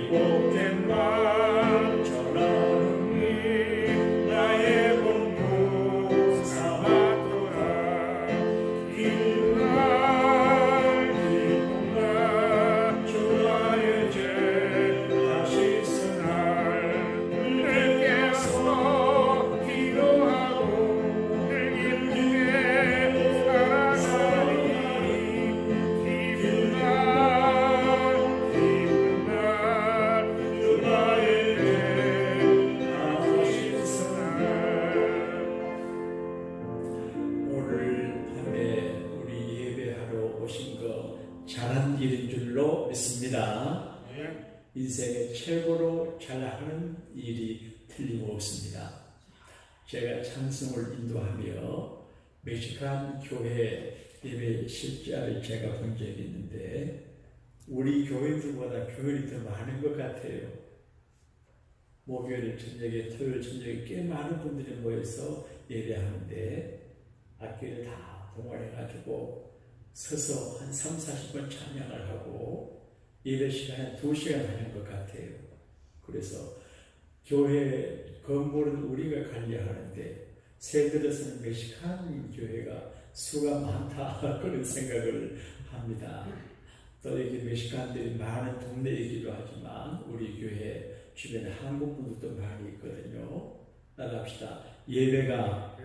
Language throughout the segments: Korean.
복된 맘 전하노니 나의 본부 삼았도다. 기쁜 날 주와의 죄 다시 쓰날 늘 깨어서 기도하고 늘 기쁘게 살아가리. 기쁜 날 주와의 죄 다시 쓰날. 오늘 밤에 우리 예배하러 오신 거 잘한 일인 줄로 믿습니다. 인생의 최고로 잘하는 일이 틀림없습니다. 제가 찬송을 인도하며 멕시칸 교회 예배 실제를 제가 본 적이 있는데 우리 교회들보다 교회이 더 많은 것 같아요. 목요일 저녁에 토요일 저녁에 꽤 많은 분들이 모여서 예배하는데 악기를 다 동원해가지고 서서 한 3, 40분 찬양을 하고 예배 시간에 2시간 하는 것 같아요. 그래서 교회 건물은 우리가 관리하는데 새 들어서는 멕시칸 교회가 수가 많다 그런 생각을 합니다. 또 여기 멕시칸들이 많은 동네이기도 하지만 우리 교회 주변에 한국 분들도 많이 있거든요. 따라합시다. 예배가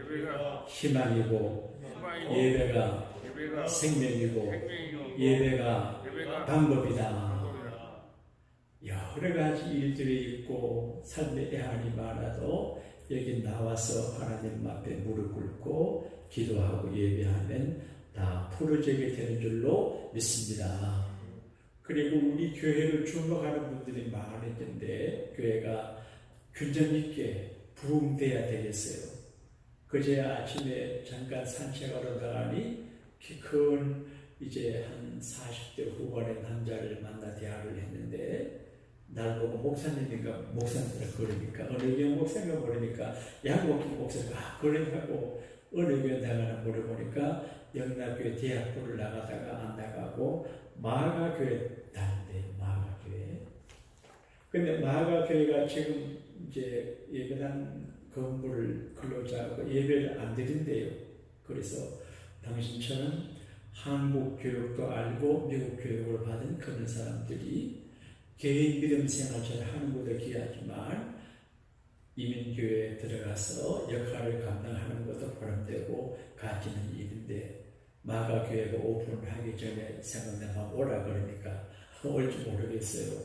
희망이고 예배가 생명이고 예배가 방법이다. 여러 가지 일들이 있고 삶의 애환이 많아도 여기 나와서 하나님 앞에 무릎 꿇고 기도하고 예배하면 다 풀어지게 되는 줄로 믿습니다. 그리고 우리 교회를 주목하는 분들이 많을 텐데 교회가 균형 있게 부흥돼야 되겠어요. 그제 아침에 잠깐 산책하러 가니 키 큰 이제 한 40대 후반의 남자를 만나 대화를 했는데 날 보고 목사님인가 목사님이라 그러니까 어느 교회 목사인가 모르니까 양복기 목사가 그러냐고 어느 교회 나가나 물어보니까 영락교회 대학부를 나가다가 안 나가고 마가교회 다닌대. 마가교회. 근데 마가교회가 지금 이제 예배당 건물을 근로자하고 예배를 안 드린대요. 그래서 당신처럼 한국 교육도 알고 미국 교육을 받은 그런 사람들이 개인 믿음 생활 잘 하는 것도 귀하지만 이민교회에 들어가서 역할을 감당하는 것도 보람되고 가지는 일인데 마가교회가 오픈을 하기 전에 생각나면 오라 그러니까 올지 모르겠어요.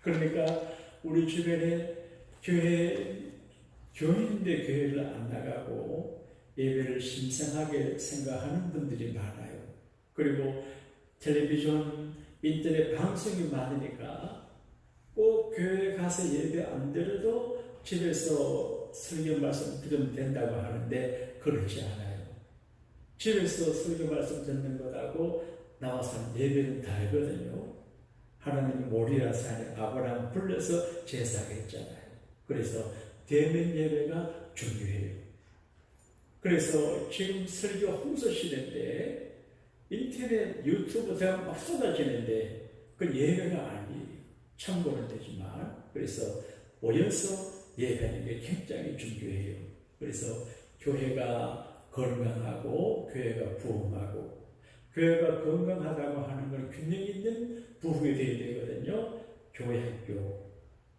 그러니까 우리 주변에 교회인데 교회를 안 나가고 예배를 신성하게 생각하는 분들이 많아요. 그리고 텔레비전, 인터넷 방송이 많으니까 꼭 교회 가서 예배 안 드려도 집에서 설교 말씀 들으면 된다고 하는데 그렇지 않아요. 집에서 설교 말씀 듣는 것하고 나와서 예배는 다르거든요. 하나님이 모리아 산에 아브라함 불러서 제사했잖아요. 그래서 대면 예배가 중요해요. 그래서 지금 설교 홍수 시대인데 인터넷 유튜브가 막 쏟아지는데 그 예배가 아니에요. 참고는 되지만 그래서 모여서 예배하는 게 굉장히 중요해요. 그래서 교회가 건강하고 교회가 부흥하고 교회가 건강하다고 하는 건 균형 있는 부흥이 되어야 되거든요. 교회학교,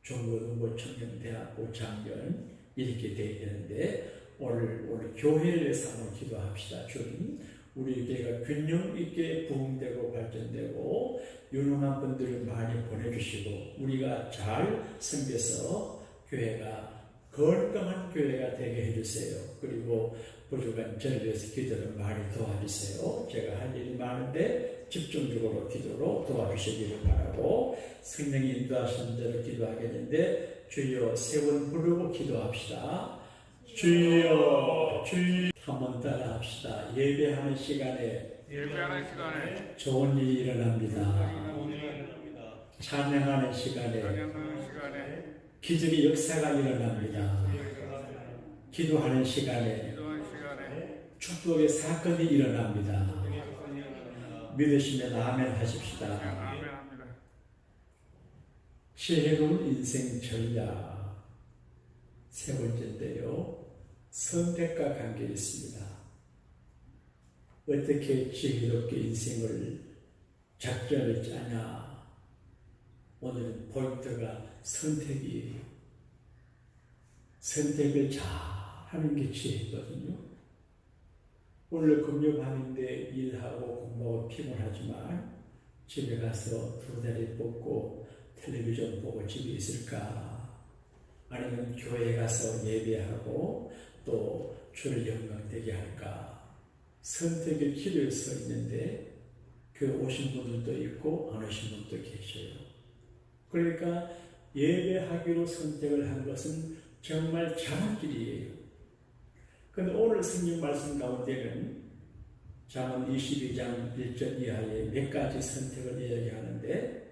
중고등부, 청년대학교, 장년 이렇게 되어야 되는데 오늘 교회를 위해서 한번 기도합시다. 주님, 우리 교회가 균형 있게 부흥되고 발전되고 유능한 분들을 많이 보내주시고 우리가 잘 섬겨서 교회가 건강한 교회가 되게 해주세요. 그리고 부족한 저를 위해서 기도를 많이 도와주세요. 제가 할 일이 많은데 집중적으로 기도로 도와주시기를 바라고 성령이 인도하시는 대로 기도하겠는데 주여 세 번 부르고 기도합시다. 주여 주여 한번 따라 합시다. 예배하는 시간에 좋은 일이 일어납니다. 찬양하는 시간에 기적의 역사가 일어납니다. 기도하는 시간에 축복의 사건이 일어납니다. 믿으시면 아멘 하십시다. 지혜로운 인생 전략 세 번째인데요. 선택과 관계 있습니다. 어떻게 지혜롭게 인생을 작전을 짜냐. 오늘은 포인트가 선택이에요. 선택을 잘 하는 게 지혜거든요. 오늘 금요반인데 일하고 공부하고 피곤하지만 집에 가서 두 다리 뻗고 텔레비전 보고 집에 있을까? 아니면 교회 가서 예배하고 또 주를 영광되게 할까? 선택의 길에 서 있는데 교회 오신 분들도 있고 안 오신 분도 계셔요. 그러니까 예배하기로 선택을 한 것은 정말 잘한 길이에요. 그런데 오늘 성경 말씀 가운데는 잠언 22장 1절 이하에 몇 가지 선택을 이야기하는데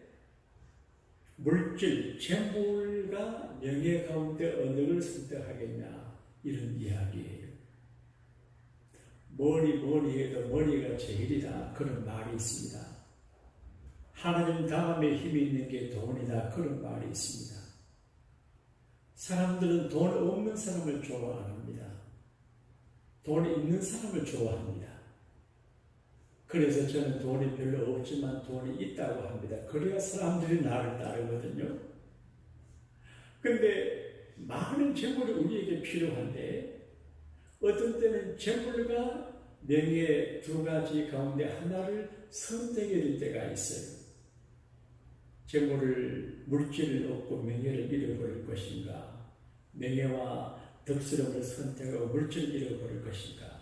물질, 재물과 명예 가운데 어느 걸 선택하겠냐 이런 이야기예요. 머리 해도 머리가 제일이다 그런 말이 있습니다. 하나님 다음에 힘이 있는 게 돈이다 그런 말이 있습니다. 사람들은 돈 없는 사람을 좋아 안 합니다. 돈 있는 사람을 좋아합니다. 그래서 저는 돈이 별로 없지만 돈이 있다고 합니다. 그래야 사람들이 나를 따르거든요. 근데 많은 재물이 우리에게 필요한데 어떤 때는 재물과 명예 두 가지 가운데 하나를 선택해야 될 때가 있어요. 재물을, 물질을 얻고 명예를 잃어버릴 것인가? 명예와 덕스러움을 선택하고 물질을 잃어버릴 것인가?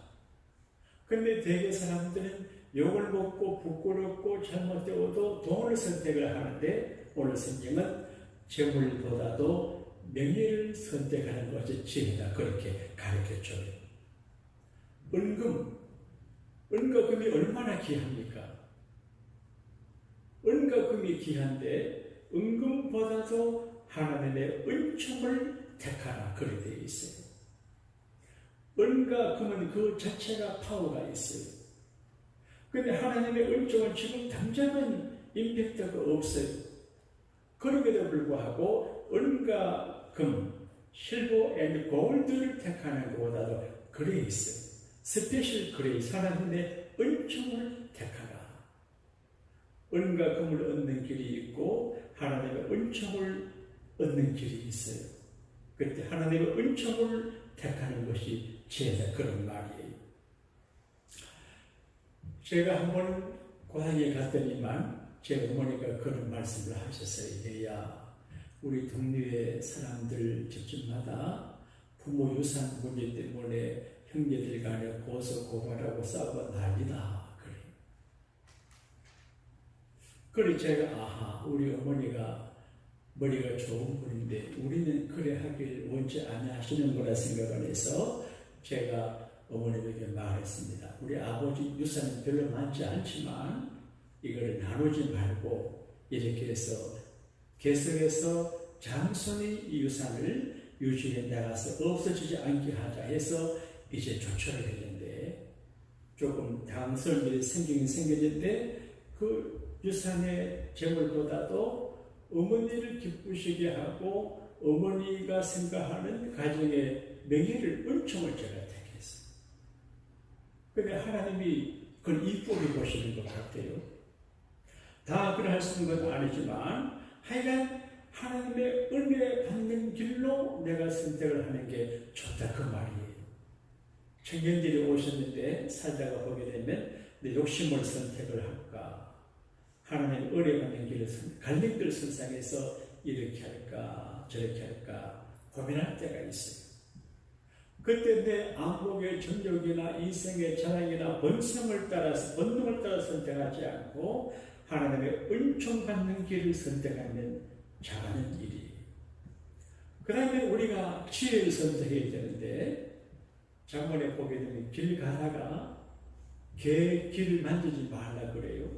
근데 대개 사람들은 욕을 먹고 부끄럽고 잘못되어도 돈을 선택을 하는데 오늘 성경은 재물보다도 명예를 선택하는 것이 지혜다 그렇게 가르쳐줘요. 은과금이 얼마나 귀합니까? 은과금이 귀한데 은금보다도 하나님의 은총을 택하라 그렇게 되어 있어요. 은과 금은 그 자체가 파워가 있어요. 그런데 하나님의 은총은 지금 당장은 임팩트가 없어요. 그럼에도 불구하고 은과 금, 실버 앤 골드를 택하는 것보다도 그레이스, 스페셜 그레이스, 하나님의 은총을 택하라. 은과 금을 얻는 길이 있고 하나님의 은총을 얻는 길이 있어요. 그때 하나님의 은총을 택하는 것이 지혜다 그런 말이에요. 제가 한번 고향에 갔더니만 제 어머니가 그런 말씀을 하셨어요. 얘야, 우리 동네의 사람들 집집마다 부모 유산 문제 때문에 형제들 간에 고소 고발하고 싸우고 난리다. 그래 제가 아하, 우리 어머니가 머리가 좋은 분인데 우리는 그래 하길 원치 않아 하시는 거라 생각을 해서 제가 어머님에게 말했습니다. 우리 아버지 유산은 별로 많지 않지만 이걸 나누지 말고 이렇게 해서 계속해서 장손이 이 유산을 유지해 나가서 없어지지 않게 하자 해서 이제 조처를 했는데 조금 당선한 일이 생기긴 생겼는데 그 유산의 재물보다도 어머니를 기쁘시게 하고 어머니가 생각하는 가정의 명예를 은총을 제가 택했어요. 근데 하나님이 그걸 이쁘게 보시는 것 같아요. 다 그래 할 수 있는 건 아니지만 하여간 하나님의 은혜 받는 길로 내가 선택을 하는 게 좋다 그 말이에요. 청년들이 오셨는데 살다가 보게 되면 내 욕심을 선택을 할까? 하나님 은혜 받는 길을 갈림길 선상에서 이렇게 할까 저렇게 할까 고민할 때가 있어요. 그때 내 안목의 정욕이나 인생의 자랑이나 본성을 따라서 본능을 따라 선택하지 않고 하나님의 은총 받는 길을 선택하면 잘하는 일이에요. 그 다음에 우리가 지혜를 선택해야 되는데 장문에 보게 되면 길 가다가 개 길을 만지지 말라 그래요.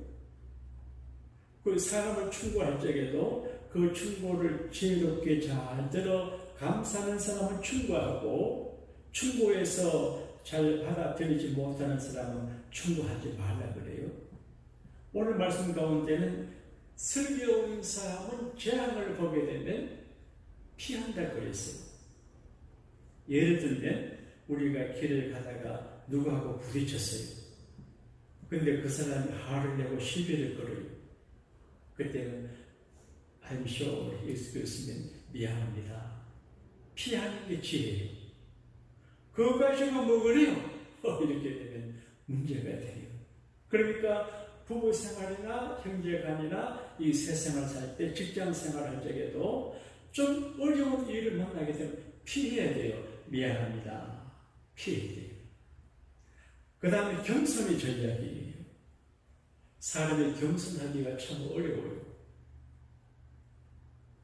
그 사람을 충고할 적에도 그 충고를 지혜롭게 잘 들어 감사하는 사람은 충고하고 충고해서 잘 받아들이지 못하는 사람은 충고하지 말라 그래요. 오늘 말씀 가운데는 슬기로운 사람은 재앙을 보게 되면 피한다고 그랬어요. 예를 들면 우리가 길을 가다가 누구하고 부딪혔어요. 근데 그 사람이 화를 내고 시비를 걸어요. 그때는 I'm sure excuse 미안합니다. 피하는 게 지혜예요. 그거 가지고 뭐 그래요? 이렇게 되면 문제가 돼요. 그러니까 부부 생활이나 형제간이나 이 세상을 살 때, 직장 생활할 적에도 좀 어려운 일을 만나게 되면 피해야 돼요. 미안합니다. 피해야 돼요. 그 다음에 겸손의 전략이에요. 사람이 겸손하기가 참 어려워요.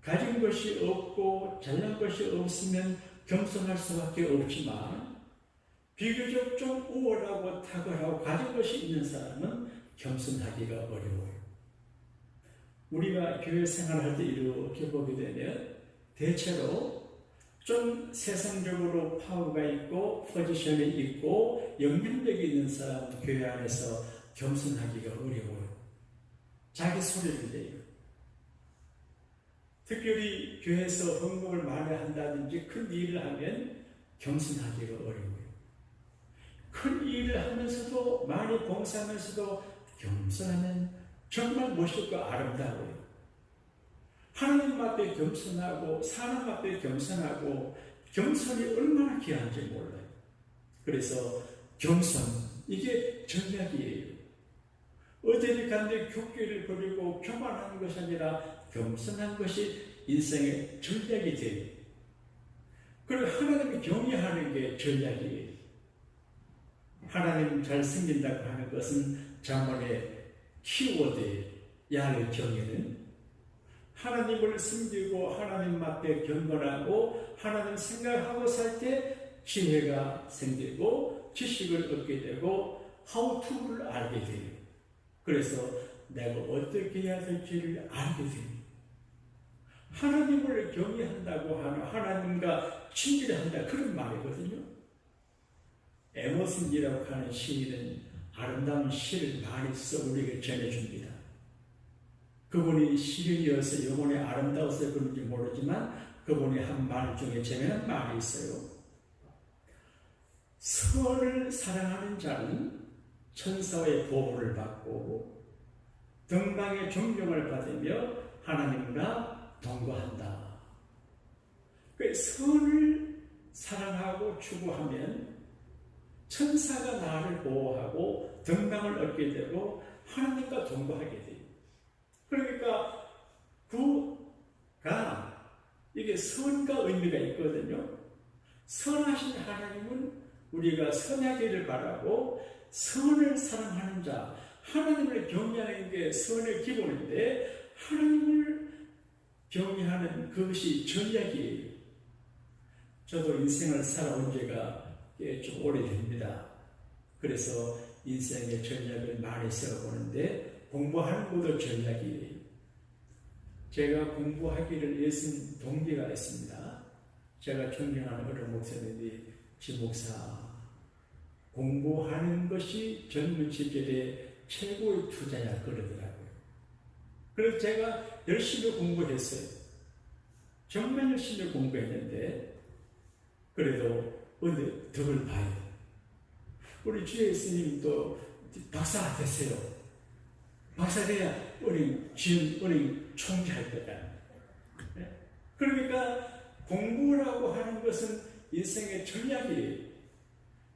가진 것이 없고 잘난 것이 없으면 겸손할 수밖에 없지만 비교적 좀 우월하고 탁월하고 가진 것이 있는 사람은 겸손하기가 어려워요. 우리가 교회 생활할 때 이렇게 보게 되면 대체로 좀 세상적으로 파워가 있고 포지션이 있고 영향력이 있는 사람은 교회 안에서 겸손하기가 어려워요. 자기 소리를 내요. 특별히 교회에서 헌금을 많이 한다든지 큰 일을 하면 겸손하기가 어려워요. 큰 일을 하면서도 많이 봉사하면서도 겸손하면 정말 멋있고 아름다워요. 하나님 앞에 겸손하고 사람 앞에 겸손하고 겸손이 얼마나 귀한지 몰라요. 그래서 겸손, 이게 전략이에요. 어디를 간데 격기를 부리고 교만하는 것이 아니라 겸손한 것이 인생의 전략이 돼요. 그리고 하나님을 경외하는 게 전략이에요. 하나님 잘 섬긴다고 하는 것은 잠언의 키워드예요. 야의 경외는 하나님을 섬기고 하나님 앞에 경건하고 하나님 생각하고 살 때 지혜가 생기고 지식을 얻게 되고 how to를 알게 돼요. 그래서 내가 어떻게 해야 될지를 알게 됩니다. 하나님을 경외한다고 하면 하나님과 친밀히 한다 그런 말이거든요. 에머슨이라고 하는 시인은 아름다운 시를 많이 써 우리에게 전해줍니다. 그분이 시인이어서 영혼이 아름다워서 그런지 모르지만 그분이 한 말 중에 재미난 말이 있어요. 선을 사랑하는 자는 천사의 보호를 받고 등방의 존경을 받으며 하나님과 동거한다. 그 선을 사랑하고 추구하면 천사가 나를 보호하고 등방을 얻게 되고 하나님과 동거하게 돼요. 그러니까 구가 이게 선과 의미가 있거든요. 선하신 하나님은 우리가 선하기를 바라고 선을 사랑하는 자, 하나님을 경외하는 게 선의 기본인데 하나님을 경외하는 그것이 전략이에요. 저도 인생을 살아온 지가 좀 오래됩니다. 그래서 인생의 전략을 많이 세워보는데 공부하는 것도 전략이에요. 제가 공부하기를 애쓴 동기가 있습니다. 제가 존경하는 어느 목사님이 지목사 공부하는 것이 젊은 시절에 최고의 투자야 그러더라고요. 그래서 제가 열심히 공부했어요. 정말 열심히 공부했는데 그래도 어느 덕을 봐요. 우리 주의 스님도 박사가 됐어요. 박사 돼야 우리 지은 은행 총재할 거다. 그러니까 공부라고 하는 것은 인생의 전략이에요.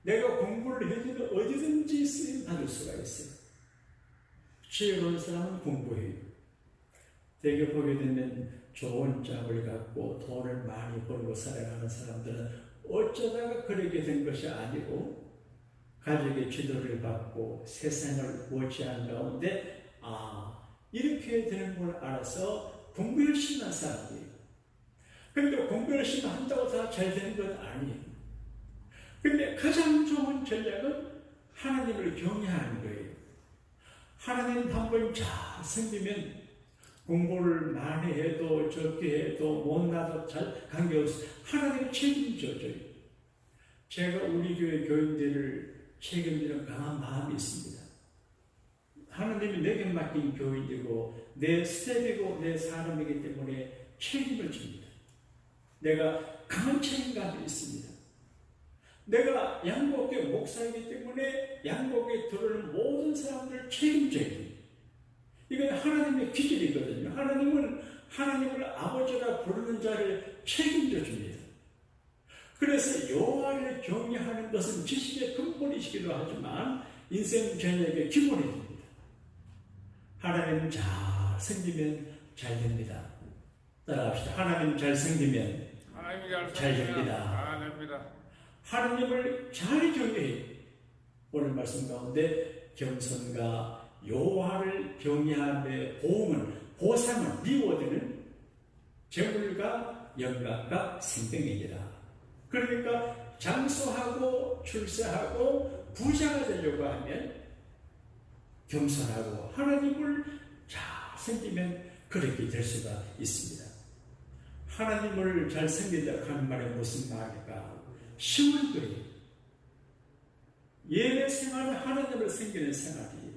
내가 공부를 해주면 어디든지 쓰임 받을 수가 있어요. 지혜로운 사람은 공부해요. 대개 보게 되면 좋은 짝을 갖고 돈을 많이 벌고 살아가는 사람들은 어쩌다가 그러게 된 것이 아니고 가족의 지도를 받고 세상을 워치한 가운데 이렇게 되는 걸 알아서 공부 열심히 한 사람이에요. 그런데 공부 열심히 한다고 다 잘 되는 건 아니에요. 그런데 가장 좋은 전략은 하나님을 경외하는 거예요. 하나님 한번 잘 섬기면 공부를 많이 해도 적게 해도 못나도 잘 관계없이 하나님 책임져줘요. 제가 우리 교회 교인들을 책임지는 강한 마음이 있습니다. 하나님이 내게 맡긴 교인이고 내 스텝이고 내 사람이기 때문에 책임을 집니다. 내가 강한 책임감이 있습니다. 내가 양복의 목사이기 때문에 양복에 들어오는 모든 사람들을 책임져야 됩니다. 이건 하나님의 기질이거든요. 하나님은 하나님을 아버지라 부르는 자를 책임져 줍니다. 그래서 여호와를 경외하는 것은 지식의 근본이시기도 하지만 인생 전역의 기본이 됩니다. 하나님 잘 섬기면 잘 됩니다. 따라합시다. 하나님 잘 섬기면 하나님이 잘 됩니다. 아, 됩니다. 하나님을 잘 경외해. 오늘 말씀 가운데 겸손과 여호와를 경외함의 보상은 리워드는 재물과 영광과 생명이니라. 그러니까 장수하고 출세하고 부자가 되려고 하면 겸손하고 하나님을 잘 섬기면 그렇게 될 수가 있습니다. 하나님을 잘 섬긴다 하는 말이 무슨 말일까? 쉬운 거예요. 예배 생활은 하나님을 섬기는 생활이에요.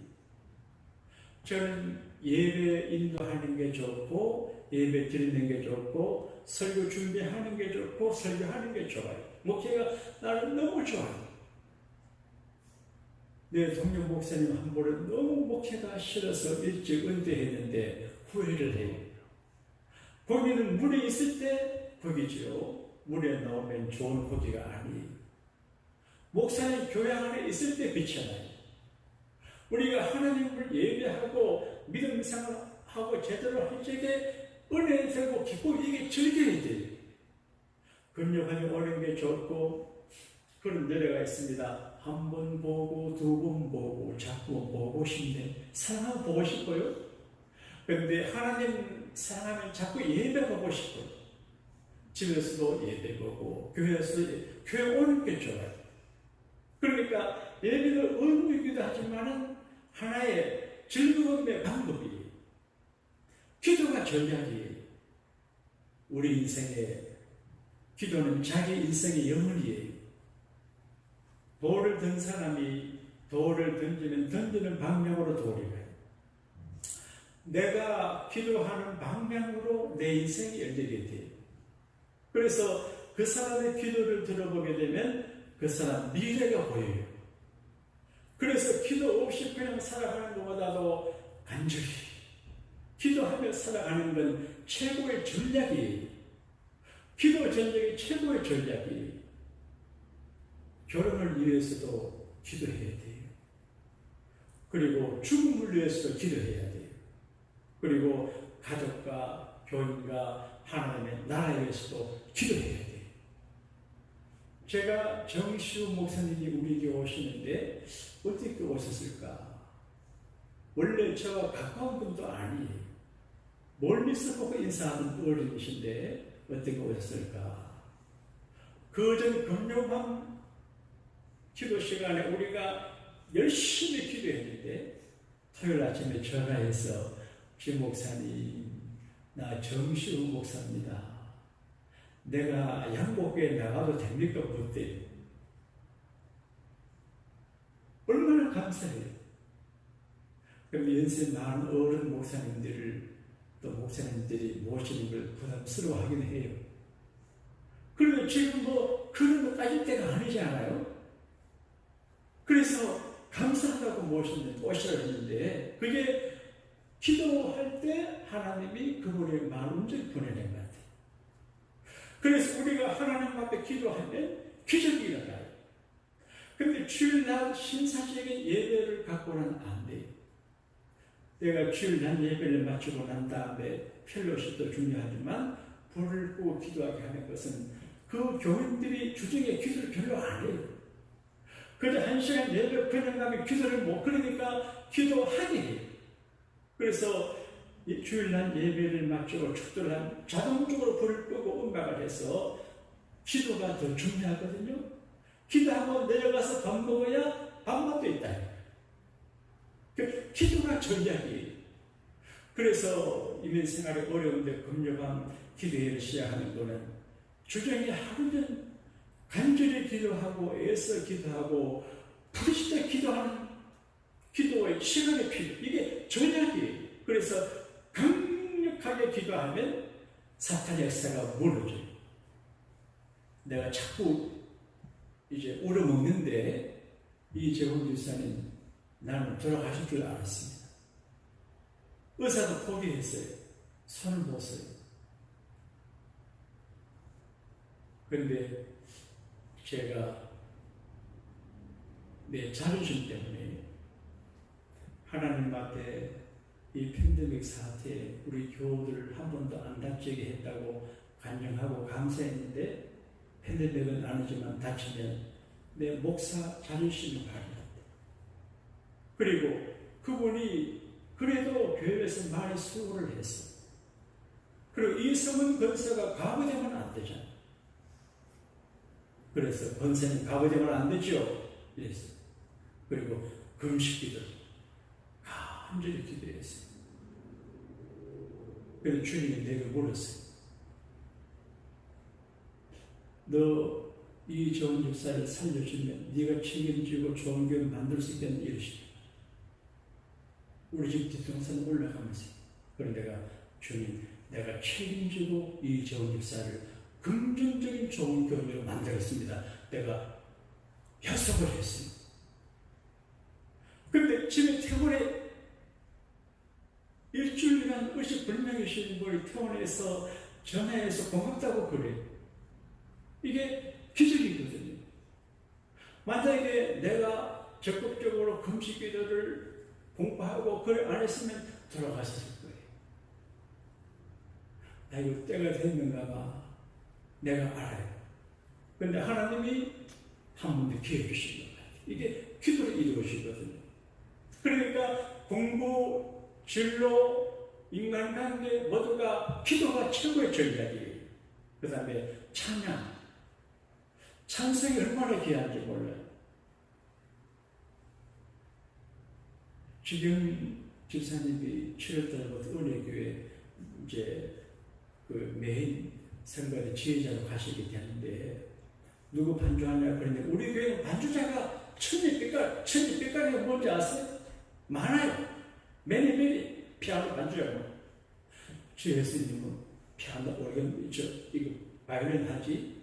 저는 예배 인도하는 게 좋고 예배 드리는 게 좋고 설교 준비하는 게 좋고 설교하는 게 좋아요. 목회가 나를 너무 좋아요. 내 동료 목사님 한 번은 너무 목회가 싫어서 일찍 은퇴했는데 후회를 해요. 거기는 물에 있을 때 거기지요. 물에 나오면 좋은 고기가 아니에요. 목사님 교회 안에 있을 때 빛이나요. 우리가 하나님을 예배하고 믿음 생활하고 제대로 할 적에 은혜 되고 기쁨 이게 즐겨야 돼요. 금욕하며 오는 게 좋고 그런 노래가 있습니다. 한 번 보고 두 번 보고 자꾸 보고 싶네. 사랑하고 보고 싶어요. 그런데 하나님 사랑하면 자꾸 예배 보고 싶어요. 집에서도 예배 보고 교회에서도 교회 오는 게 좋아요. 그러니까 예배는 의무이기도 하지만은 하나의 즐거움의 방법이에요. 기도가 전략이에요. 우리 인생의 기도는 자기 인생의 영혼이에요. 돌을 든 사람이 돌을 던지면 던지는 방향으로 돌이 가요. 내가 기도하는 방향으로 내 인생이 열리게 돼요. 그래서 그 사람의 기도를 들어보게 되면 그 사람 미래가 보여요. 그래서 기도 없이 그냥 살아가는 것보다도 간절히 기도하며 살아가는 건 최고의 전략이에요. 기도 전략이 최고의 전략이에요. 결혼을 위해서도 기도해야 돼요. 그리고 죽음을 위해서도 기도해야 돼요. 그리고 가족과 교인과 하나님의 나라에 위해서도 기도해야 돼요. 제가 정시우 목사님이 우리에게 오시는데 어떻게 오셨을까? 원래 저와 가까운 분도 아니에요. 멀리서 보고 인사하는 어른이신데 어떻게 오셨을까? 그전 금요밤 기도 시간에 우리가 열심히 기도했는데 토요일 아침에 전화해서 지 목사님, 나 정시우 목사입니다. 내가 양복에 나가도 됩니까? 묻대요. 얼마나 감사해요. 그럼 연세 많은 어른 목사님들을 또 목사님들이 모시는 걸 부담스러워하긴 해요. 그리고 지금 뭐 그런 거 따질 때가 아니지 않아요? 그래서 감사하다고 모시라고 했는데 그게 기도할 때 하나님이 그분의 마음을 보내는 것 같아요. 그래서 우리가 하나님 앞에 기도하면 기적이 일어나요. 그런데 주일날 신사적인 예배를 갖고는 안 돼요. 내가 주일날 예배를 마치고 난 다음에 펠로십도 중요하지만 불을 끄고 기도하게 하는 것은 그 교인들이 주중에 기도를 별로 안 해요. 그래서 한 시간 예배 그냥 가면 기도를 못 그러니까 기도하게 해요. 그래서 주일날 예배를 마치고 축도를 자동적으로 불을 끄고 음악을 해서 기도가 더 중요하거든요. 기도하고 내려가서 밥 먹어야 밥맛도 있다. 기도가 전략이에요. 그래서 이민 생활이 어려운데 금요밤 기도회를 시작하는 거는 주중에 하루는 간절히 기도하고 애써 기도하고 부르짖어 기도하는 기도의 시간이 필요. 이게 전략이에요. 그래서 강력하게 기도하면 사탄의 역사가 무너져요. 내가 자꾸 이제 우려먹는데 이 재혼주사는 나는 돌아가실 줄 알았습니다. 의사도 포기했어요. 손을 못 써요. 그런데 제가 내 자존심 때문에 하나님 앞에 이 팬데믹 사태에 우리 교우들을 한 번도 안 다치게 했다고 간증하고 감사했는데 팬데믹은 아니지만 다치면 내 목사 자존심이 발휘한다. 그리고 그분이 그래도 교회에서 많이 수고를 했어. 그리고 이 성은 건설가 가부되면 안 되잖아. 그래서 건설은 가부되면 안 되죠. 이랬어. 그리고 금식기도 간절히 기도했어요. 그래서 주님이 내게 물었어요. 너 이 좋은 역사를 살려주면 네가 책임지고 좋은 교회 만들 수 있겠는 이러시죠. 우리 집 뒷동산 올라가면서 그런데 내가 주님 내가 책임지고 이 좋은 역사를 긍정적인 좋은 교회로 만들었습니다. 내가 약속을 했습니다. 근데 집에 퇴원에 일주일간 의식불명이신 분이 퇴원해서 전화해서 고맙다고 그래. 이게 기적이거든요. 만약에 내가 적극적으로 금식 기도를 공부하고 그걸 안 했으면 돌아갔을 거예요. 나 이거 때가 됐는가 봐. 내가 알아요. 그런데 하나님이 한 번 더 기회 주신 것 같아요. 이게 기도를 이루어지거든요. 그러니까 공부, 진로, 인간관계 모두가 기도가 최고의 전략이에요. 그 다음에 찬양. 찬성이 얼마나 귀한지 몰라요. 지금 집사님이 7월달부터 은혜교회 이제 그 메인 선거의 지휘자로 가시게 되는데 누구 반주하냐 그런데 우리 교회 반주자가 천지빛깔이 뭔지 아세요? 많아요. 매니매니 피아노 반주자고 주 예수님은 피아노 오르간 이거 바이올린 하지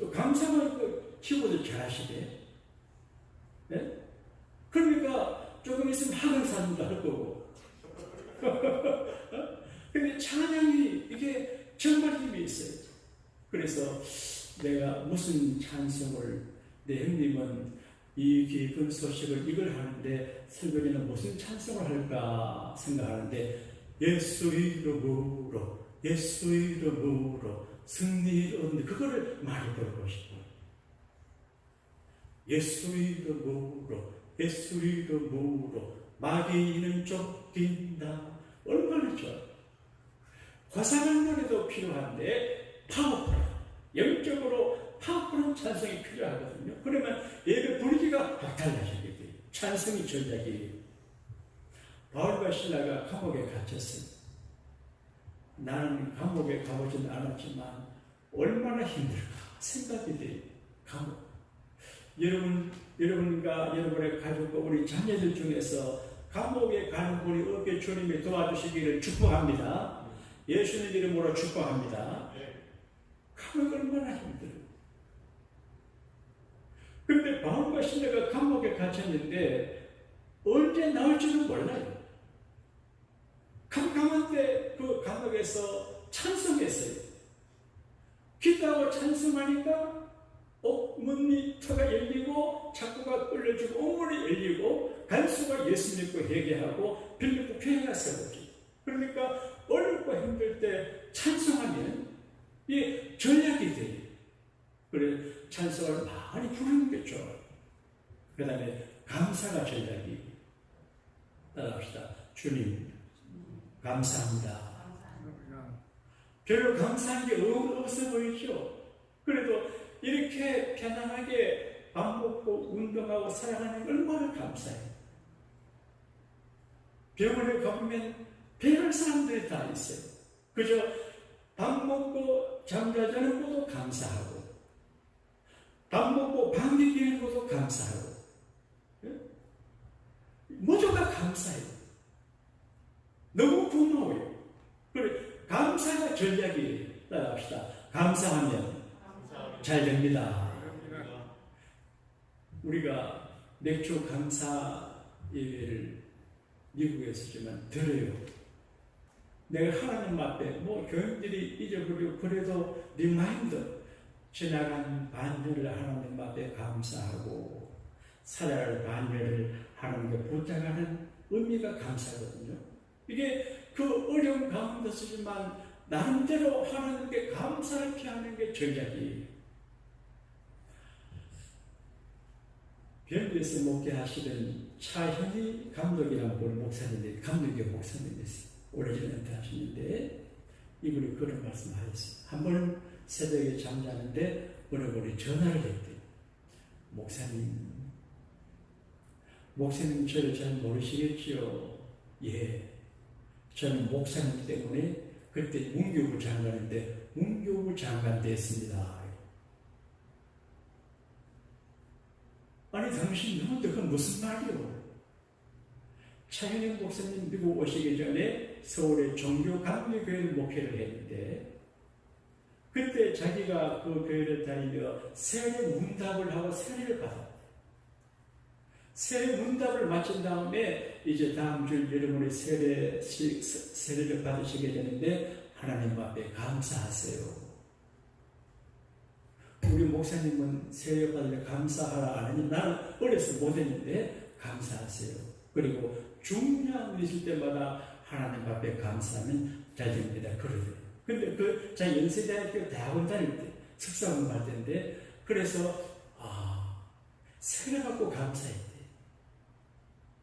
또 감상을 그 키보드 잘 하시대. 네? 그러니까 조금 있으면 학원사님도 할 거고. 근데 찬양이 이게 정말 힘이 있어요. 그래서 내가 무슨 찬송을 내 형님은 이 깊은 소식을 이걸 하는데 설교에는 무슨 찬송을 할까 생각하는데 예수 이름으로 예수 이름으로 승리를 그거를 많이 부르고 싶어요. 예수 이름으로 예수 이름으로 마귀는 쫓긴다. 얼마나 좋아요. 고상한 노래도 필요한데 파워풀한 영적으로 파워풀한 찬송이 필요하거든요. 그러면 예배 분위기가 확 달라지게 돼요. 찬송이 전략이에요. 바울과 신라가 감옥에 갇혔어요. 나는 감옥에 가보진 않았지만 얼마나 힘들까 생각이 돼요. 감옥. 여러분과 여러분의 가족과 우리 자녀들 중에서 감옥에 가는 분이 없게 주님이 도와주시기를 축복합니다. 예수님 이름으로 축복합니다. 감옥이 얼마나 힘들어요. 그런데 바울과 신라가 감옥에 갇혔는데 언제 나올지는 몰라요. 캄캄한 때 그 감옥에서 찬송했어요. 기도하고 찬송하니까 문이 터가 열리고 창고가 끌려주고 옥문이 열리고 간수가 예수 믿고 회개하고 빌립보 교회가 세워지고 그러니까 어렵고 힘들 때 찬송하면 이게 전략이 돼요. 그래 찬송을 많이 부르는 게 좋아요. 그 다음에 감사가 전략이 따라합시다. 주님 감사합니다. 별로 감사한 게 없어 보이죠? 그래도 이렇게 편안하게 밥 먹고 운동하고 살아가는 게 얼마나 감사해요. 병원에 가보면 별할 사람들이 다 있어요. 그저 밥 먹고 잠자자는 것도 감사하고 밥 먹고 방귀 뀌는 것도 감사하고 모든 감사해요. 너무 고마워요. 그래, 감사가 전략이에요. 따라합시다. 감사하면 잘 됩니다. 우리가 맥주 감사 예배를 미국에서 지만 들어요. 내가 하나님 앞에 뭐 교인들이 잊어버리고 그래도 리마인더 지나간 반년을 하나님 앞에 감사하고 살아갈 반년을 하나님께 부탁하는 의미가 감사거든요. 이게 그 어려운 가운데서지만 나름대로 하나님께 감사를 피하는 게 전략이에요. 변비에서 목회하시던 차현희 감독이라는 분 목사님인데, 감독이 목사님이었어요. 오래전에 은퇴하셨는데 이분이 그런 말씀하셨어요. 한 번은 새벽에 잠자는데 어느 분이 전화를 했대요. 목사님 저를 잘 모르시겠지요? 예. 저는 목사님 때문에 그때 문교부 장관인데 문교부 장관 됐습니다. 아니 당신 누군데 그건 무슨 말이요? 차현영 목사님 미국 오시기 전에 서울의 종교감리교회를 목회를 했는데 그때 자기가 그 교회를 다니며 세례 문답을 하고 세례를 받았다. 세례 문답을 마친 다음에 이제 다음 주 여러분의 세례를 받으시게 되는데 하나님 앞에 감사하세요. 우리 목사님은 세례 받으려 감사하라 안 하니 나는 어려서 못했는데 감사하세요. 그리고 중요한 일 있을 때마다 하나님 앞에 감사하면 잘 됩니다. 그러더래요. 근데 자 연세대학교 대학원 다닐 때 석사 공부할 때인데 그래서 세례 받고 감사했대.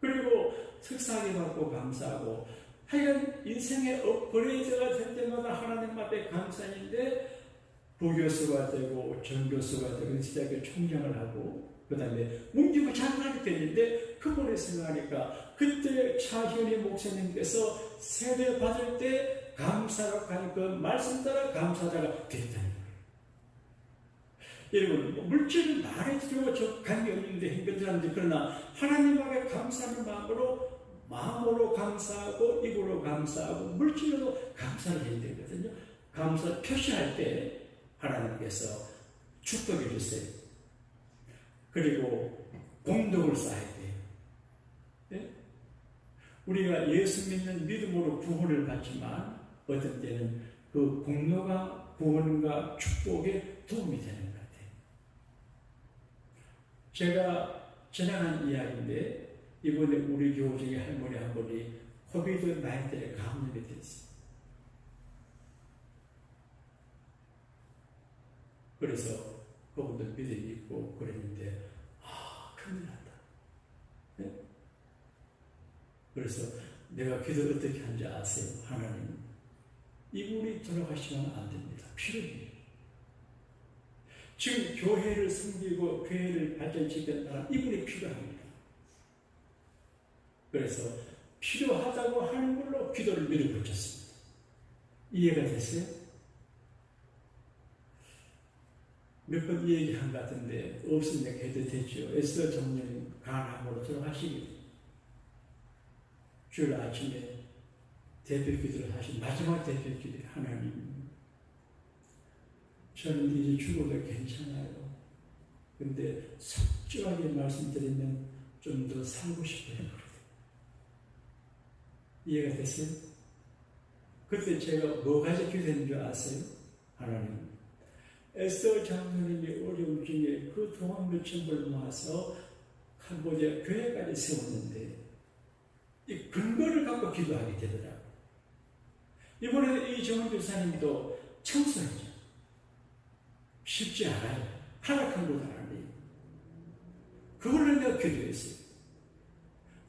그리고 석사학위 받고 감사하고 하여간 인생의 업그레이드가 될 때마다 하나님 앞에 감사인데 부교수가 되고 전교수가 되고 연세대학교 총장을 하고 그 다음에 문교부 장관이 됐는데 그분을 생각하니까 그때 차현희 목사님께서 세례 받을 때 감사로 가는 그 말씀 따라 감사자가 됐다는 거예요. 여러분 물질을 말해주고 저 관계없는데 행변 사람들 그러나 하나님 앞에 감사하는 마음으로 감사하고 입으로 감사하고 물질로도 감사를 해야 되거든요. 감사 표시할 때 하나님께서 축복해 주세요. 그리고 공덕을 쌓아야 돼요. 네? 우리가 예수 믿는 믿음으로 구원을 받지만 어떤 때는 그 공로가 구원과 축복에 도움이 되는 것 같아요. 제가 지나간 이야기인데 이번에 우리 교우 중에 할머니 한 분이 코비드 19에 감염이 됐어요. 그래서 그분도 믿음이 있고 그랬는데 큰일 났다. 네? 그래서 내가 기도 어떻게 하는지 아세요? 하나님 이분이 돌아가시면 안 됩니다. 필요해요. 지금 교회를 섬기고 교회를 발전시켰다는 이분이 필요합니다. 그래서 필요하다고 하는 걸로 기도를 밀어붙였습니다. 이해가 됐어요? 몇 번 얘기한 것 같은데 없으면 해도 되죠. 에스더 장로님 간암으로 돌아가시기 주일 아침에 대표 기도를 하신 마지막 대표 기도 하나님 저는 이제 죽어도 괜찮아요. 근데 솔직하게 말씀드리면 좀 더 살고 싶어요. 이해가 됐어요? 그때 제가 뭐 가지고 기도했는 줄 아세요? 하나님 에스더 장로님이 어려움 중에 그 동안 몇천 불 모아서 캄보디아 교회까지 세웠는데 이 근거를 갖고 기도하게 되더라고요. 이번에 이정은 교사님도 청소했죠. 쉽지 않아요. 하락한 것도 아니에요. 그걸로 내가 기도했어요.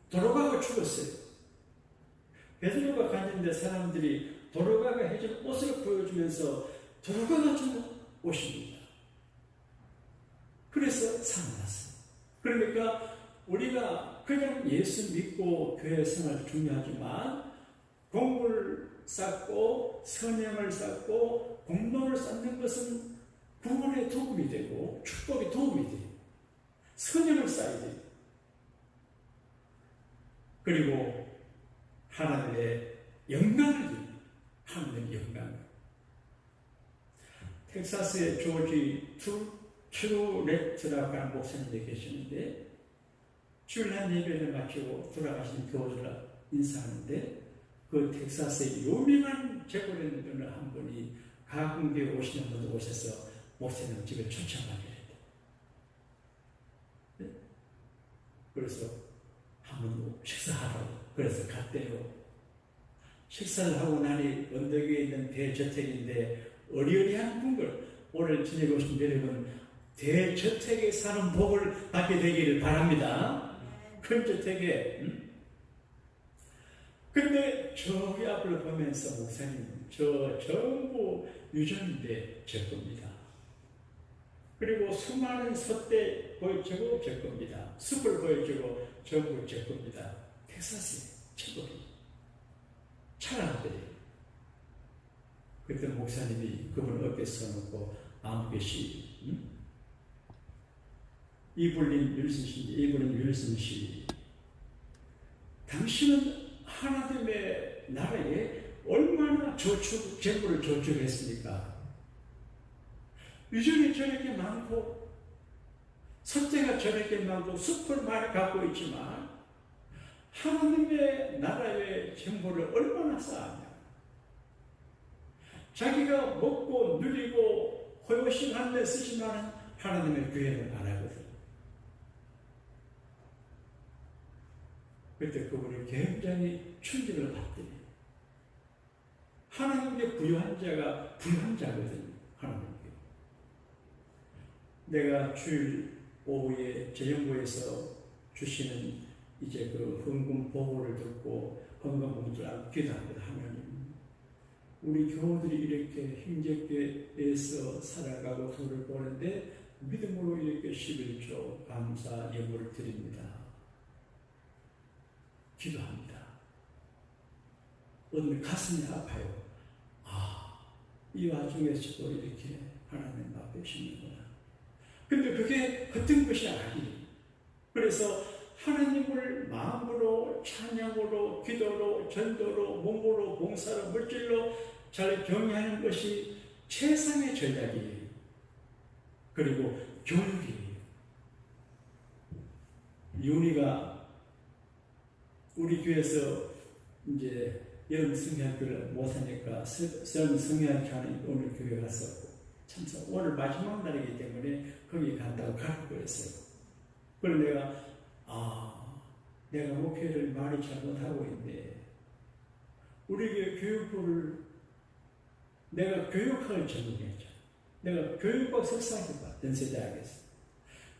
도로가가 죽었어요. 베드로가 갔는데 사람들이 도로가가 해준 옷을 보여주면서 도로가가 준 옷입니다. 그래서 살아났어요. 그러니까 우리가 그냥 예수 믿고 교회 생활 중요하지만 공부를 쌓고 선행을 쌓고 공로를 쌓는 것은 구원에 도움이 되고 축복에 도움이 돼요. 선행을 쌓아야 돼요. 그리고 하나님의 영광을 하나님의 영광. 텍사스의 조지 트루레트라고 하는 목사님이 계시는데 주일 한 예배를 마치고 돌아가신 교우들 인사하는데 그 텍사스의 유명한 재벌인 어느 한 분이 가공교에 오시는 분들 오셔서 목사님 집에 초청하게 했대. 네? 그래서 한번 식사하라고 그래서 갔대요. 식사를 하고 나니 언덕 위에 있는 대저택인데 어리어리한 분들 오늘 저녁에 오신 여러분 대저택에 사는 복을 받게 되기를 바랍니다. 큰 저택에 근데 저기 앞을 보면서 목사님 저 전부 유전인데 제 겁니다. 그리고 수많은 솥대 보여주고 제 겁니다. 숲을 보여주고 전부 제 겁니다. 텍사스의 최고리 차라들이 그때 목사님이 그분을 어깨에 써놓고 아무 개시 이블린 윌슨 씨 당신은 하나님의 나라에 얼마나 재물을 저축했습니까? 유전이 저렇게 많고 석재가 저렇게 많고 숲을 많이 갖고 있지만 하나님의 나라의 재물을 얼마나 쌓았냐. 자기가 먹고 누리고 허요식한 데 쓰지만 하나님의 교회는 안 하거든. 그때 그분이 굉장히 충격을 받더니 하나님께 부여한 자가 부여한 자거든요. 하나님께. 내가 주일 오후에 재정부에서 주시는 이제 그 헌금 보고를 듣고 헌금 봉투를 기도합니다. 하나님, 우리 교우들이 이렇게 힘겹게 애써 살아가고 돈을 버는데 믿음으로 이렇게 11조 감사 예물을 드립니다. 기도합니다. 오늘 가슴이 아파요. 이 와중에서도 이렇게 하나님 앞에 심는구나. 근데 그게 헛된 것이 아니에요. 그래서 하나님을 마음으로, 찬양으로, 기도로, 전도로, 몸으로, 봉사로, 물질로 잘 경외하는 것이 최상의 전략이에요. 그리고 교육이에요. 윤희가 우리 교회에서 이제 여름 성회학교를 못하니까 성회학교 하는 오늘 교회 갔었고 참석 오늘 마지막 날이기 때문에 거기 간다고 가르쳐 했어요. 그래서 내가 목회를 많이 잘못하고 있네. 우리 교회 교육부를 내가 교육학을 전공했죠. 내가 교육학 석사학위 받 연세대학에서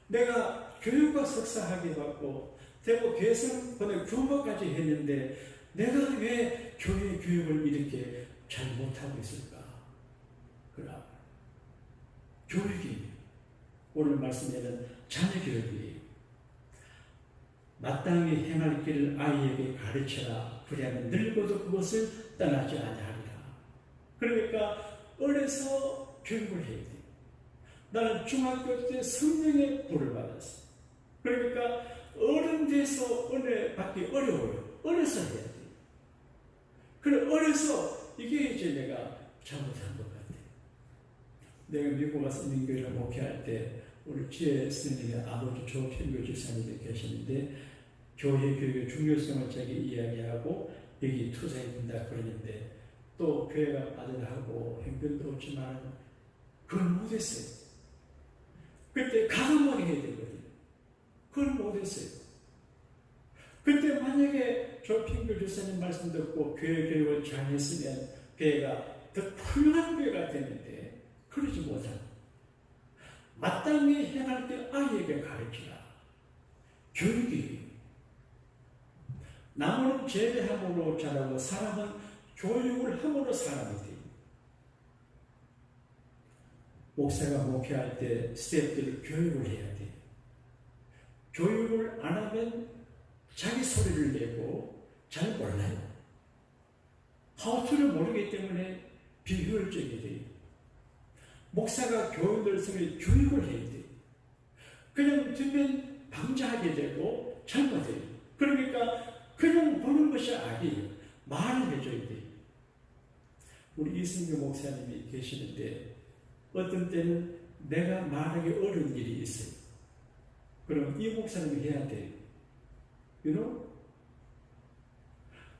내가 교육학 석사학위 받고 대구 개성권의 교과까지 했는데 내가 왜 교회 교육을 이렇게 잘 못하고 있을까? 그럼 교육이 오늘 말씀에는 자녀 교육이 마땅히 행할 길을 아이에게 가르쳐라. 그리하면 늙어도 그것을 떠나지 아니하리라. 그러니까 어려서 교육을 해야 돼. 나는 중학교 때 성령의 불을 받았어. 그러니까 어른 돼서 은혜 받기 어려워요. 어려서 해야 돼. 그래 어려서 이게 이제 내가 잘못한 것 같아. 내가 미국 와서 민교회를 목회할 때 우리 지혜 스님의 아버지 조필교 집사님이 계시는데 교회 교육의 중요성을 자기 이야기하고 여기 투자해야 된다 그러는데 또 교회가 빠져나가고 형편도 없지만 그걸 못했어요. 그때 가정만 해야 되거든요. 그걸 못했어요. 그때 만약에 조필교 집사님 말씀 듣고 교회 교육을 잘 했으면 교회가 더 훌륭한 교회가 되는데 그러지 못하고 마땅히 행할 때 아이에게 가르치라. 교육이 남은 제대함으로 자라고 사람은 교육을 함으로 사람이 돼요. 목사가 목회할 때 스태프들이 교육을 해야 돼요. 교육을 안 하면 자기 소리를 내고 잘 몰라요. 하우투를 모르기 때문에 비효율적이 돼요. 목사가 교인들 성에 교육을 해야 돼요. 그냥 두면 방자하게 되고 잘못해요. 그러니까 그냥 보는 것이 아니에요. 말을 해줘야 돼요. 우리 이승규 목사님이 계시는데 어떤 때는 내가 말하기 어려운 일이 있어요. 그럼 이 목사님이 해야 돼요. You know?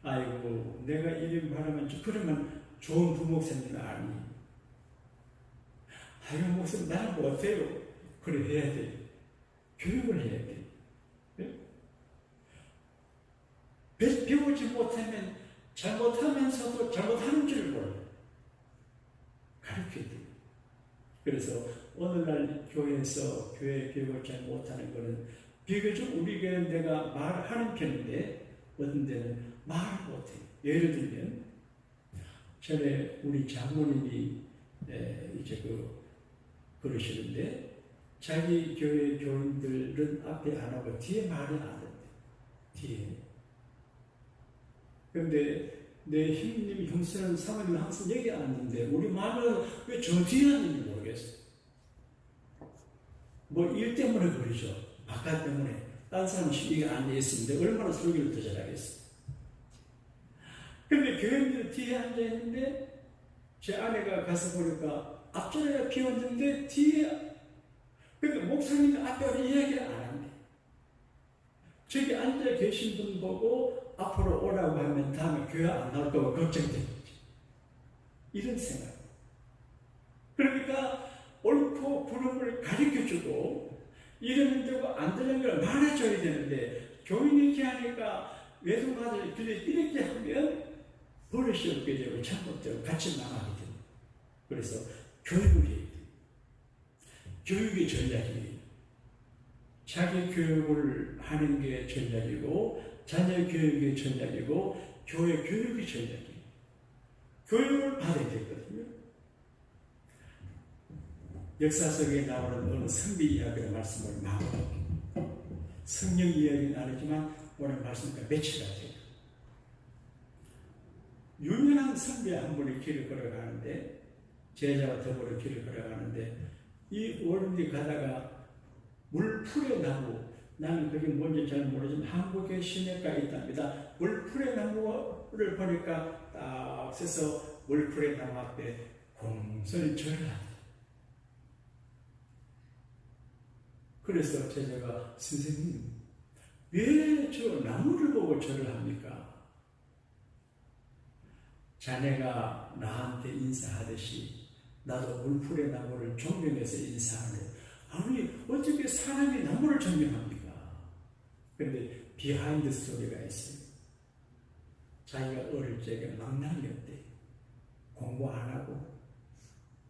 아이고 내가 이름 말하면 그러면 좋은 부목사님은 아니에요. 아이고 목사님 나는 못해요. 그래 해야 돼요. 교육을 해야 돼요. 네? 배우지 못하면 잘못하면서도 잘못하는 줄 몰라요. 가르쳐야 돼요. 그래서 오늘날 교회에서 교회 교육을 잘 못하는 것은 비교적 우리 교회는 내가 말하는 편인데 어떤 데는 말을 못해요. 예를 들면 전에 우리 장모님이 이제 그러시는데 자기 교회 교인들은 앞에 안 하고 뒤에 말을 안 한대. 뒤에. 그런데 내 형님, 형수는 사모님 항상 얘기 안 하는데 우리 말은 왜 저 뒤에 하는지 모르겠어. 뭐 일 때문에 그러죠. 바깥 때문에. 딴 사람 시기가 앉아있는데 얼마나 설교를 더 잘하겠어. 근데 교인들 뒤에 앉아있는데 제 아내가 가서 보니까 앞자리가 비었는데 뒤에 근데 목사님이 앞에 와서 이야기를 안 한대. 저기 앉아 계신 분 보고 앞으로 오라고 하면 다음에 교회 안 나올까 봐 걱정되는 거지. 이런 생각. 그러니까 옳고 그름을 가르쳐주고 이러면 되고 안 되는 걸 말해줘야 되는데 교인이 이렇게 하니까 외동아들 이렇게 하면 버릇이 없게 되고 잘못되고 같이 나가게 됩니다. 그래서 교육을 해야 돼요. 교육의 전략이에요. 자기 교육을 하는 게 전략이고 자녀 교육의 전략이고 교회 교육의 전략이에요. 교육을 받아야 되거든요. 역사 속에 나오는 어느 선비 이야기의 말씀을 마무리합니다. 성령 이야기는 아니지만 오늘 말씀과 매치가 돼요. 유명한 선비 한 분이 길을 걸어가는데 제자와 더불어 길을 걸어가는데 이 어른이 가다가 물풀의 나무, 나는 그게 뭔지 잘 모르지만 한국에 시내가 있답니다. 물풀의 나무를 보니까 딱 서서 물풀의 나무 앞에 공손히 절을 합니다. 그래서 제자가 선생님 왜 저 나무를 보고 절을 합니까? 자네가 나한테 인사하듯이 나도 물풀의 나무를 존경해서 인사하네. 아니 어떻게 사람이 나무를 존경합니까? 그런데 비하인드 스토리가 있어요. 자기가 어릴 적에 망나니였대. 공부 안 하고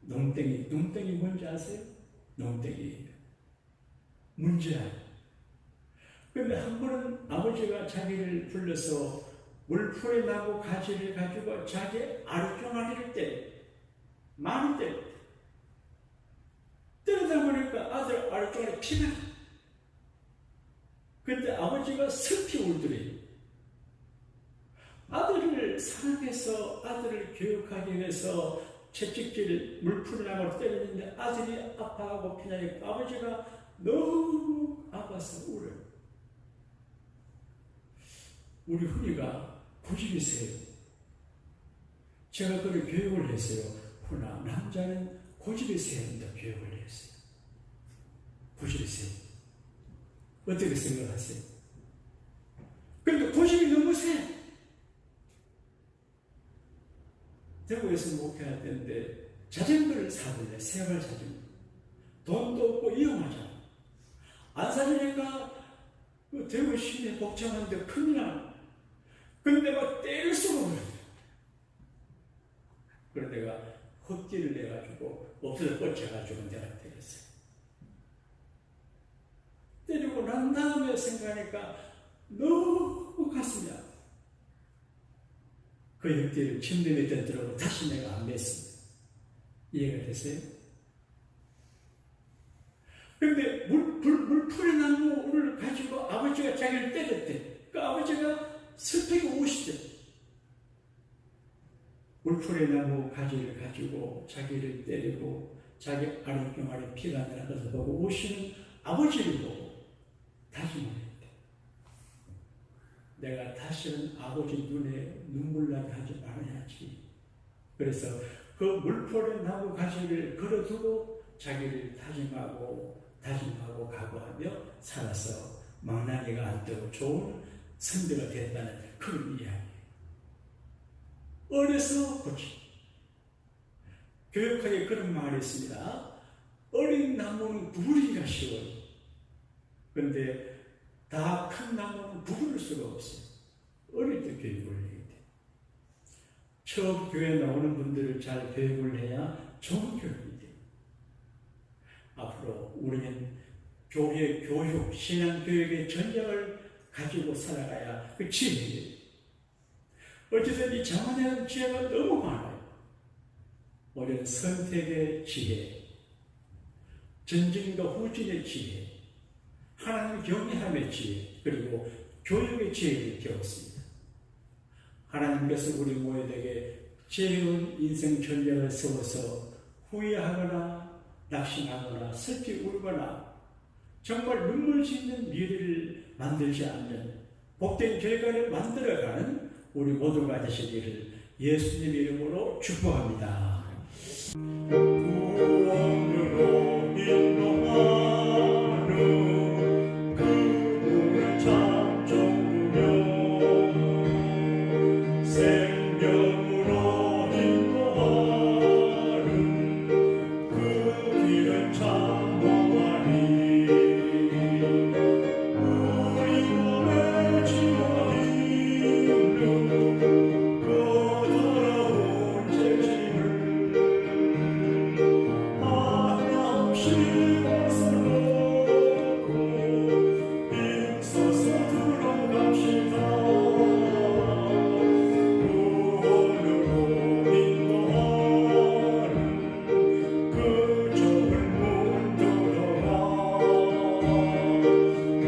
농땡이 뭔지 아세요? 농땡이 문제야. 그런데 한 번은 아버지가 자기를 불러서 물풀에 나무 가지를 가지고 자기 아랫종아리를 때려. 많이 때려. 때리다 보니까 아들 아랫종아리 피가 나. 그때 아버지가 슬피 울더래요. 아들을 사랑해서 아들을 교육하기 위해서 채찍질 물풀 나무를 때렸는데 아들이 아파하고 피나니까 아버지가 너무 아파서 울어요. 우리 훈이가 고집이 세요. 제가 그를 교육을 했어요. 훈아, 남자는 고집이 세야 한다 교육을 했어요. 고집이 세요. 어떻게 생각하세요? 그런데 고집이 너무 세. 대구에서 목회할 때인데 자전거를 사들래. 세발 자전거. 돈도 없고 이용하자. 안 사주니까 대구 시내 복잡한데 큰일 나. 근데 막 때릴 수가 없어요. 그래서 내가 헛기를 내가지고 없어서 뻗쳐가지고 내가 때렸어요. 때리고 난 다음에 생각하니까 너무 가슴이 아파. 그 헛기를 침대 밑에 들어오고 다시 내가 안 맸습니다. 이해가 됐어요? 근데 물풀의 나무를 가지고 아버지가 자기를 때렸대. 그 아버지가 슬프게 우시대. 물풀의 나무 가지를 가지고 자기를 때리고 자기 아랫경아리 피가 나가서 보고 우시는 아버지를 보고 다시 말했대. 내가 다시는 아버지 눈에 눈물 나게 하지 말아야지. 그래서 그 물포에 나무 가지를 걸어두고 자기를 다짐하고 각오하며 살아서 망나니가 안 뜨고 좋은 선배가 됐다는 그런 이야기. 어려서 고치. 교육학에 그런 말이 있습니다. 어린 나무는 구부리기가 쉬워요. 그런데 다 큰 나무는 구부릴 수가 없어요. 어릴 때 교육을 해야 돼. 처음 교회에 나오는 분들을 잘 교육을 해야 좋은 교육이 돼. 앞으로 우리는 교회 교육, 신앙 교육의 전략을 가지고 살아가야 그 지혜예요. 어쨌든 이 자만한 지혜가 너무 많아요. 우리는 선택의 지혜, 전진과 후진의 지혜, 하나님 경외함의 지혜, 그리고 교육의 지혜를 배웠습니다. 하나님께서 우리 모두에게 지혜로운 인생 전략을 세워서 후회하거나 낙심하거나 슬피 울거나 정말 눈물 짓는 미래를 만들지 않는 복된 결과를 만들어가는 우리 모두가 되시기를 예수님 이름으로 축복합니다. 구원으로 인도하는 그분을 찾아오며 생명으로 인도하는 그 길을 찾아가니 우리가 외치며 있는 그 더러운 죄짐을 씌워서 놓고 힘써서 들어갑시다. 구원으로 인도하는 그 좁은 문 들어가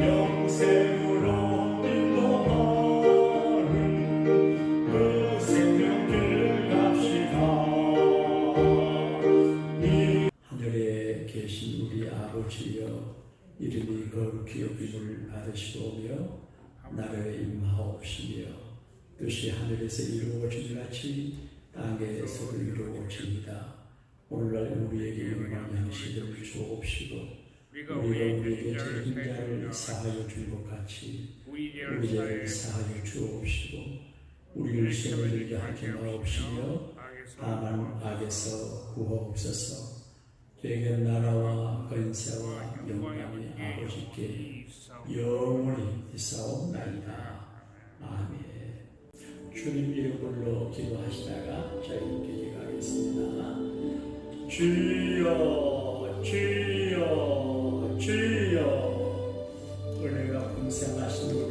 영생으로 인도하는 그 생명길 갑시다. 하늘에 계신 우리 아버지여, 이름이 거룩히 여김을 받으시오며 나라에 임하옵시며 뜻이 하늘에서 이루어진 같이 땅에서도 이루어집니다. 오늘날 우리에게 일용할 양식을 주옵시고 우리가 우리에게 죄진 자를 사하여 준 것 같이 우리 죄를 사하여 주옵시고 우리를 시험에 들게 하지 마옵시며 다만 악에서 구하옵소서. 되게 나라와 권세와 영광이 아버지께 영원히 있사옵나이다. 아멘. 주님 이름으로 기도하시다가 저희께 기도하겠습니다. 주여 주여 주여 은혜가 풍성하신 우리